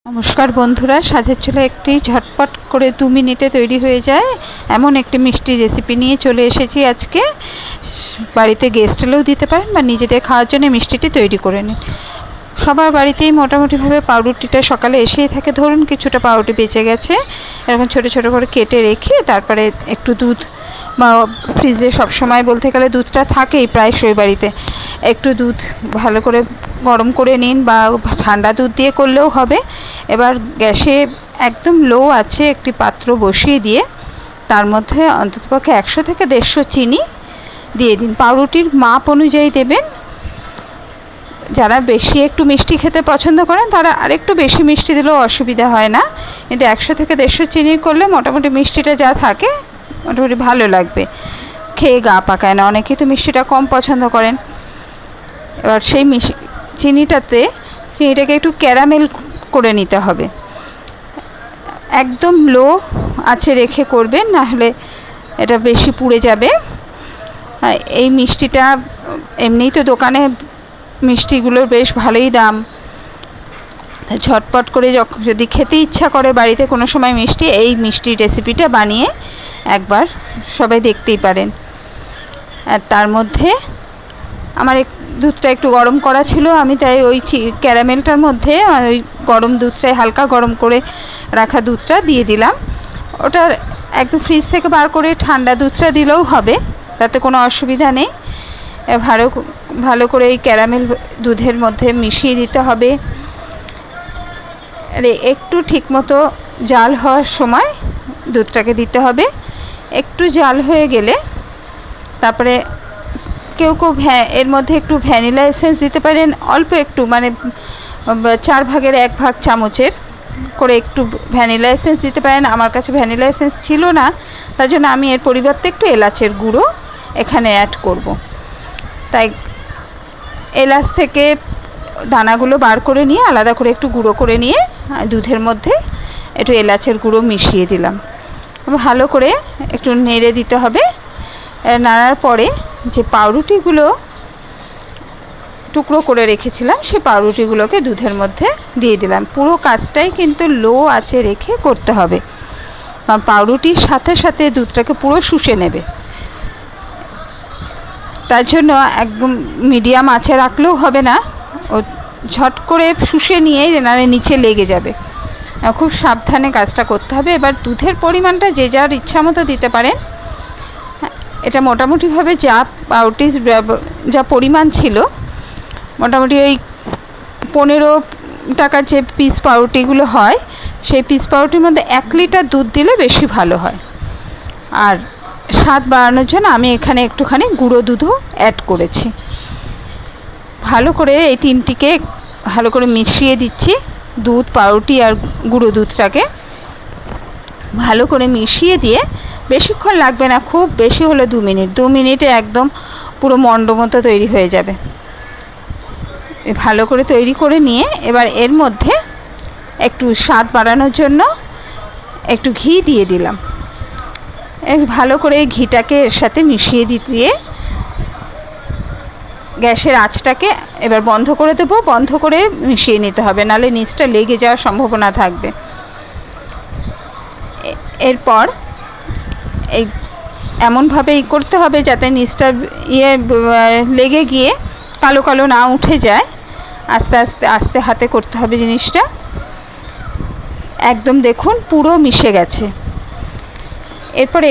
নমস্কার বন্ধুরা, সাজের চুলা একটি ঝটপট করে 2 মিনিটে তৈরি হয়ে যায় এমন একটি মিষ্টি রেসিপি নিয়ে চলে এসেছি আজকে। বাড়িতে গেস্ট এলেও দিতে পারেন বা নিজেদের খাওয়ার জন্য মিষ্টিটি তৈরি করে নিন। সবার বাড়িতেই মোটামুটিভাবে পাউরুটিটা সকালে এসেই থাকে। ধরুন কিছুটা পাউরুটি বেঁচে গেছে, এরকম ছোটো ছোটো করে কেটে রেখে তারপরে একটু দুধ বা ফ্রিজে সবসময় বলতে গেলে দুধটা থাকেই প্রায়শই বাড়িতে, একটু দুধ ভালো করে গরম করে নিন বা ঠান্ডা দুধ দিয়ে করলেও হবে। এবার গ্যাসে একদম লো আছে একটি পাত্র বসিয়ে দিয়ে তার মধ্যে অন্ততপক্ষে 100 থেকে 150 চিনি দিয়ে দিন। পাউরুটির মাপ অনুযায়ী দেবেন। যারা বেশি একটু মিষ্টি খেতে পছন্দ করেন তারা আরেকটু বেশি মিষ্টি দিলেও অসুবিধা হয় না, কিন্তু 100 থেকে 150 চিনি করলে মোটামুটি মিষ্টিটা যা থাকে মোটামুটি ভালো লাগবে, খেয়ে গা পাকায় না। অনেকেই তো মিষ্টিটা কম পছন্দ করেন। এবার সেই চিনিটাকে একটু ক্যারামেল করে নিতে হবে। একদম লো আঁচে রেখে করবেন, না হলে এটা বেশি পুড়ে যাবে। এই মিষ্টিটা এমনিই তো দোকানে মিষ্টিগুলোর বেশ ভালোই দাম, ঝটপট করে যদি খেতে ইচ্ছা করে বাড়িতে কোনো সময় মিষ্টি, এই মিষ্টির রেসিপিটা বানিয়ে একবার সবাই দেখতেই পারেন। আর তার মধ্যে আমার দুধটা একটু গরম করা ছিল, আমি তাই ওই ক্যারামেলটার মধ্যে ওই গরম দুধটাই হালকা গরম করে রাখা দুধটা দিয়ে দিলাম। ওটার একদম ফ্রিজ থেকে বার করে ঠান্ডা দুধটা দিলেও হবে, তাতে কোনো অসুবিধা নেই। ভালো করে এই ক্যারামেল দুধের মধ্যে মিশিয়ে দিতে হবে। একটু ঠিকমতো জাল হওয়ার সময় দুধটাকে দিতে হবে। একটু জাল হয়ে গেলে তারপরে কেউ এর মধ্যে একটু ভ্যানিলা এসেন্স দিতে পারেন, অল্প একটু, মানে 4 ভাগের 1 ভাগ চামচের করে একটু ভ্যানিলা এসেন্স দিতে পারেন। আমার কাছে ভ্যানিলা এসেন্স ছিল না, তার জন্য আমি এর পরিবর্তে একটু এলাচের গুঁড়ো এখানে অ্যাড করব। তাই এলাচ থেকে দানাগুলো বার করে নিয়ে আলাদা করে একটু গুঁড়ো করে নিয়ে দুধের মধ্যে একটু এলাচের গুঁড়ো মিশিয়ে দিলাম। ভালো করে একটু নেড়ে দিতে হবে। নাড়ার পরে যে পাউরুটিগুলো টুকরো করে রেখেছিলাম সেই পাউরুটিগুলোকে দুধের মধ্যে দিয়ে দিলাম। পুরো কাজটাই কিন্তু লো আঁচে রেখে করতে হবে, কারণ পাউরুটির সাথে সাথে দুধটাকে পুরো শুষে নেবে। তার জন্য একদম মিডিয়াম আঁচে রাখলেও হবে না, ও ঝট করে শুষে নিয়ে নালে নিচে লেগে যাবে। খুব সাবধানে কাজটা করতে হবে। এবার দুধের পরিমাণটা যে যার ইচ্ছা মতো দিতে পারেন। এটা মোটামুটিভাবে পাউরুটির যা পরিমাণ ছিল, মোটামুটি ওই 15 টাকার যে পিস পাউরুটিগুলো হয় সেই পিস পাউরুটির মধ্যে 1 লিটার দুধ দিলে বেশি ভালো হয়। আর স্বাদ বাড়ানোর জন্য আমি এখানে একটুখানি গুঁড়ো দুধও অ্যাড করেছি। ভালো করে এই তিনটিকে ভালো করে মিশিয়ে দিচ্ছি। দুধ, পাউরুটি আর গুঁড়ো দুধটাকে ভালো করে মিশিয়ে দিয়ে বেশিক্ষণ লাগবে না, খুব বেশি হলে 2 মিনিট। 2 মিনিটে একদম পুরো মণ্ড মতো তৈরি হয়ে যাবে। ভালো করে তৈরি করে নিয়ে এবার এর মধ্যে একটু স্বাদ বাড়ানোর জন্য একটু ঘি দিয়ে দিলাম। ভালো করে ঘিটাকে এর সাথে মিশিয়ে দিয়ে গ্যাসের আঁচটাকে এবার বন্ধ করে দেবো। বন্ধ করে মিশিয়ে নিতে হবে, নাহলে নিচটা লেগে যাওয়ার সম্ভাবনা থাকবে। এরপর এমনভাবেই করতে হবে যাতে নিচটা লেগে গিয়ে কালো কালো না উঠে যায়। আস্তে আস্তে আস্তে হাতে করতে হবে জিনিসটা। একদম দেখুন পুরো মিশে গেছে। এরপর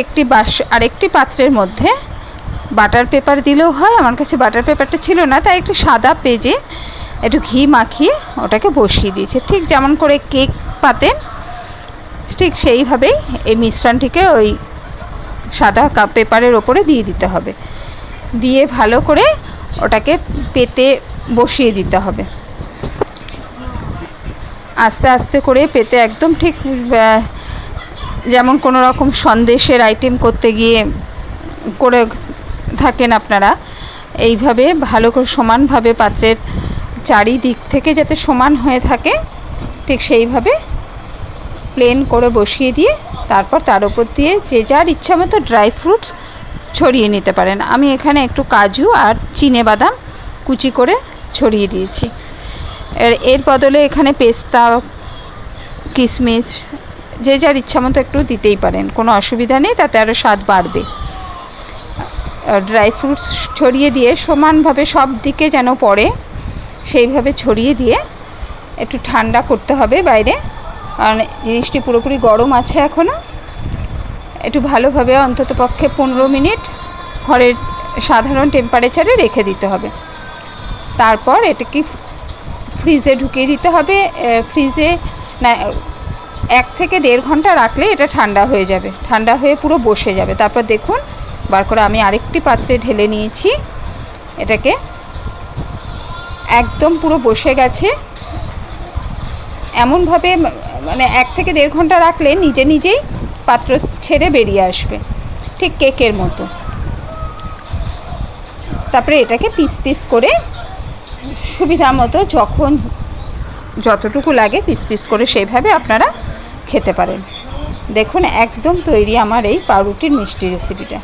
আরেকটি পাত্রের মধ্যে বাটার পেপার দিলেও হয়। আমার কাছে বাটার পেপারটা ছিল না, তাই একটু সাদা পেজে একটু ঘি মাখিয়ে ওটাকে বসিয়ে দিয়েছে। ঠিক যেমন করে কেক পাতেন ঠিক সেইভাবেই এই মিশ্রণটিকে ওই সাদা পেপারের ওপরে দিয়ে দিতে হবে। দিয়ে ভালো করে ওটাকে পেতে বসিয়ে দিতে হবে। আস্তে আস্তে করে পেতে একদম ঠিক যেমন কোনো রকম সন্দেশের আইটেম করতে গিয়ে করে থাকেন আপনারা, এইভাবে ভালো করে সমানভাবে পাত্রের চারিদিক থেকে যাতে সমান হয়ে থাকে ঠিক সেইভাবে প্লেন করে বসিয়ে দিয়ে তারপর তার উপর দিয়ে যে যার ইচ্ছা মতো ড্রাই ফ্রুটস ছড়িয়ে নিতে পারেন। আমি এখানে একটু কাজু আর চিনেবাদাম কুচি করে ছড়িয়ে দিয়েছি। এর বদলে এখানে পেস্তা কিশমিশ যে যার ইচ্ছা মতো একটু দিতেই পারেন, কোনো অসুবিধা নেই, তাতে আরও স্বাদ বাড়বে। ড্রাই ফ্রুটস ছড়িয়ে দিয়ে সমানভাবে সব দিকে যেন পড়ে সেইভাবে ছড়িয়ে দিয়ে একটু ঠান্ডা করতে হবে বাইরে, কারণ জিনিসটি পুরোপুরি গরম আছে এখনও। একটু ভালোভাবে অন্তত পক্ষে 15 মিনিট ঘরের সাধারণ টেম্পারেচারে রেখে দিতে হবে। তারপর এটাকে ফ্রিজে ঢুকিয়ে দিতে হবে। ফ্রিজে না 1 থেকে 1.5 ঘন্টা রাখলে এটা ঠান্ডা হয়ে যাবে, ঠান্ডা হয়ে পুরো বসে যাবে। তারপর দেখুন বার করে আমি আরেকটি পাত্রে ঢেলে নিয়েছি, এটাকে একদম পুরো বসে গেছে। এমনভাবে মানে 1 থেকে 1.5 ঘন্টা রাখলে নিজে নিজেই পাত্র ছেড়ে বেরিয়ে আসবে, ঠিক কেকের মতো। তারপরে এটাকে পিস পিস করে সুবিধা মতো যখন যতটুকু লাগে পিস পিস করে সেইভাবে আপনারা খেতে পারেন। দেখুন একদম তৈরি আমার এই পাউরুটির মিষ্টি রেসিপিটা।